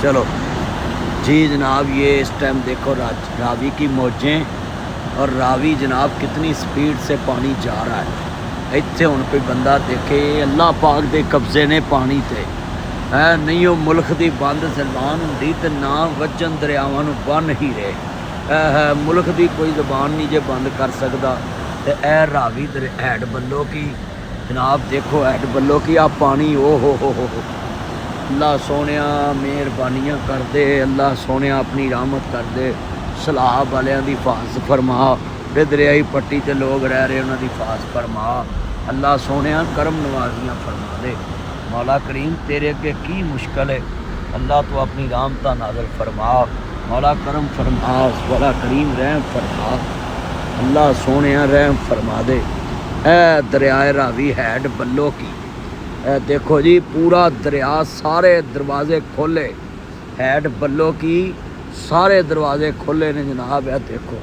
चलो जी जनाब, ये इस टाइम देखो रावी की मौजें, और रावी जनाब कितनी स्पीड से पानी जा रहा है। इत्थे हुण कोई बंदा देखे, अल्लाह पाक दे कब्जे ने पानी ते है नहीं। वो मुल्क की बंद जबान होंदी ते ना वजन दरियावां नूं बन ही रहे। मुल्क की कोई जबान नहीं जे बंद कर सकता। तो यह रावी हैड बल्लो की जनाब देखो, हैड बल्लो की आ पानी ओ हो। अल्लाह सोने मेहरबानियाँ कर दे, अल्लाह सोने अपनी रहमत कर दे। सलाब वालियां दी हिफाजत फरमा, ते दरियाई पट्टी ते लोग रह रहे उन्हां दी हिफाजत फरमा। अल्लाह सोने करम नवाजियाँ फरमा दे। मौला करीम तेरे अगे की मुश्किल है। अल्लाह तो अपनी रहमत नाज़िल फरमा। मौला करम फरमा, मौला करीम रहम फरमा। अल्लाह सोने रहम फरमा दे। ए दरियाए रावी हैड बल्लो की देखो जी, पूरा दरिया सारे दरवाज़े खोले, हैड बल्लो की सारे दरवाज़े खोले ने जनाब। है देखो।